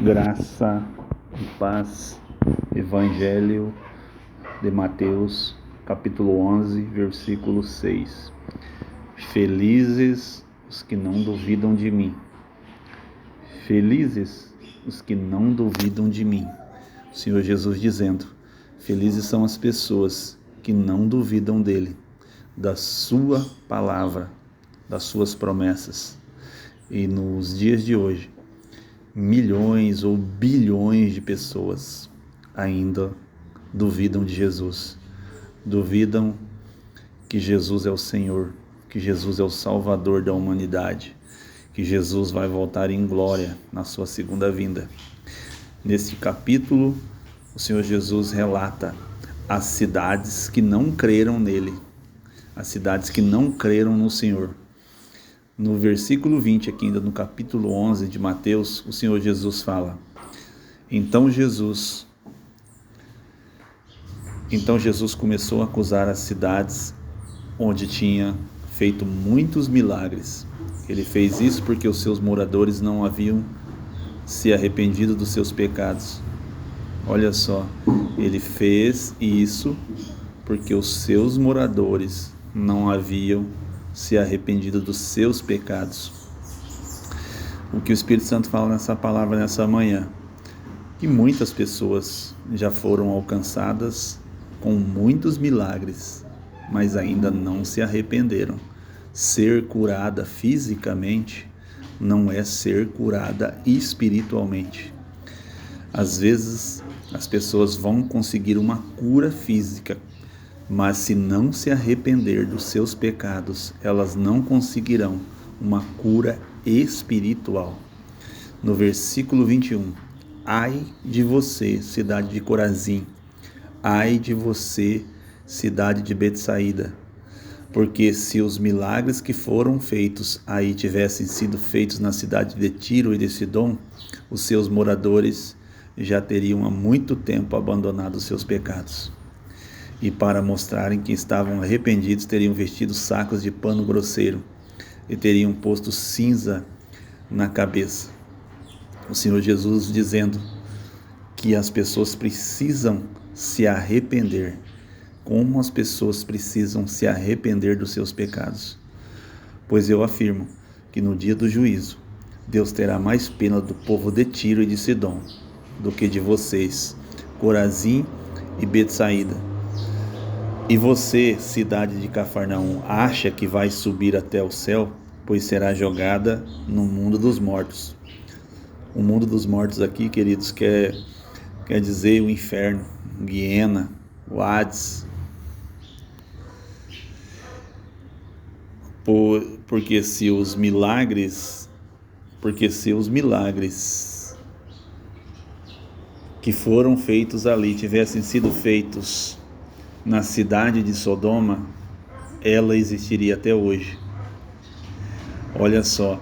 Graça e paz. Evangelho de Mateus, capítulo 11, versículo 6. Felizes os que não duvidam de mim. Felizes os que não duvidam de mim. O Senhor Jesus dizendo: felizes são as pessoas que não duvidam dele, da sua palavra, das suas promessas. E nos dias de hoje, milhões ou bilhões de pessoas ainda duvidam de Jesus, duvidam que Jesus é o Senhor, que Jesus é o Salvador da humanidade, que Jesus vai voltar em glória na sua segunda vinda. Neste capítulo, o Senhor Jesus relata as cidades que não creram nele, as cidades que não creram no Senhor. No versículo 20, aqui ainda no capítulo 11 de Mateus, o Senhor Jesus fala: Então Jesus começou a acusar as cidades onde tinha feito muitos milagres. Ele fez isso porque os seus moradores não haviam se arrependido dos seus pecados. Olha só, ele fez isso porque os seus moradores não haviam se arrependido dos seus pecados. O que o Espírito Santo fala nessa palavra nessa manhã? Que muitas pessoas já foram alcançadas com muitos milagres, mas ainda não se arrependeram. Ser curada fisicamente não é ser curada espiritualmente. Às vezes as pessoas vão conseguir uma cura física, mas se não se arrepender dos seus pecados, elas não conseguirão uma cura espiritual. No versículo 21, ai de você, cidade de Corazim, ai de você, cidade de Betsaída, porque se os milagres que foram feitos aí tivessem sido feitos na cidade de Tiro e de Sidom, os seus moradores já teriam há muito tempo abandonado os seus pecados. E para mostrarem que estavam arrependidos, teriam vestido sacos de pano grosseiro e teriam posto cinza na cabeça. O Senhor Jesus dizendo que as pessoas precisam se arrepender. Como as pessoas precisam se arrepender dos seus pecados? Pois eu afirmo que no dia do juízo, Deus terá mais pena do povo de Tiro e de Sidom do que de vocês, Corazim e Betsaída. E você, cidade de Cafarnaum, acha que vai subir até o céu, pois será jogada no mundo dos mortos. O mundo dos mortos aqui, queridos, quer dizer o inferno, Guiena, o Hades. Porque se os milagres que foram feitos ali tivessem sido feitos na cidade de Sodoma, ela existiria até hoje. Olha só,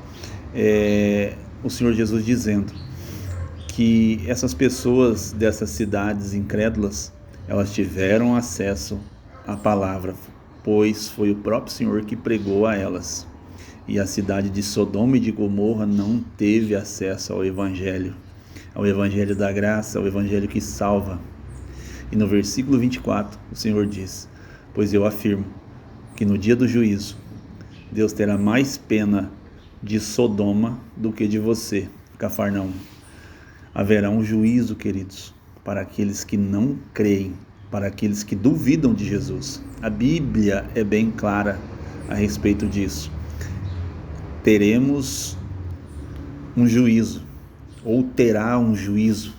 o Senhor Jesus dizendo que essas pessoas dessas cidades incrédulas, elas tiveram acesso à palavra, pois foi o próprio Senhor que pregou a elas. E a cidade de Sodoma e de Gomorra não teve acesso ao Evangelho da graça, ao Evangelho que salva. E no versículo 24, o Senhor diz: pois eu afirmo que no dia do juízo, Deus terá mais pena de Sodoma do que de você, Cafarnaum. Haverá um juízo, queridos, para aqueles que não creem, para aqueles que duvidam de Jesus. A Bíblia é bem clara a respeito disso. Teremos um juízo, ou terá um juízo,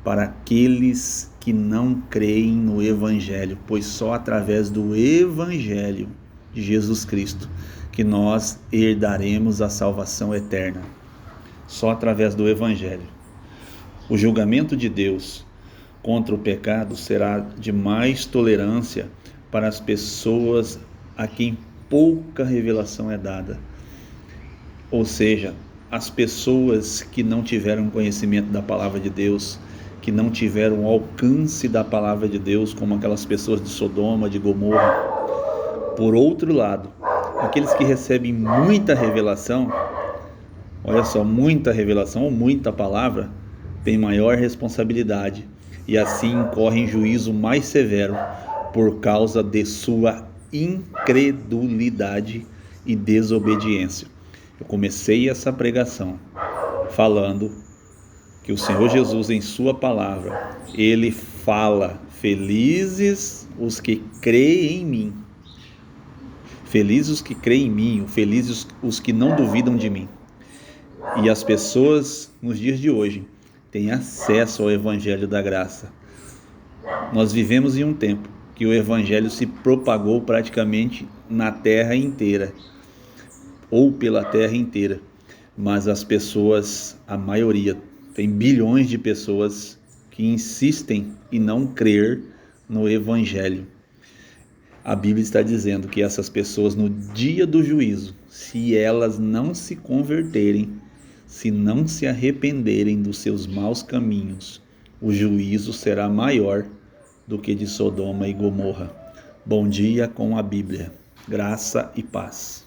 para aqueles que não creem no Evangelho, pois só através do Evangelho de Jesus Cristo que nós herdaremos a salvação eterna. Só através do Evangelho. O julgamento de Deus contra o pecado será de mais tolerância para as pessoas a quem pouca revelação é dada. Ou seja, as pessoas que não tiveram conhecimento da palavra de Deus, que não tiveram o alcance da palavra de Deus, como aquelas pessoas de Sodoma, de Gomorra. Por outro lado, aqueles que recebem muita revelação, olha só, muita revelação ou muita palavra, tem maior responsabilidade e assim incorre em juízo mais severo por causa de sua incredulidade e desobediência. Eu comecei essa pregação falando que o Senhor Jesus, em sua palavra, ele fala: felizes os que creem em mim. Felizes os que creem em mim, felizes os que não duvidam de mim. E as pessoas, nos dias de hoje, têm acesso ao Evangelho da Graça. Nós vivemos em um tempo que o Evangelho se propagou praticamente na terra inteira, ou pela terra inteira. Mas as pessoas, a maioria, tem bilhões de pessoas que insistem em não crer no Evangelho. A Bíblia está dizendo que essas pessoas, no dia do juízo, se elas não se converterem, se não se arrependerem dos seus maus caminhos, o juízo será maior do que de Sodoma e Gomorra. Bom dia com a Bíblia. Graça e paz.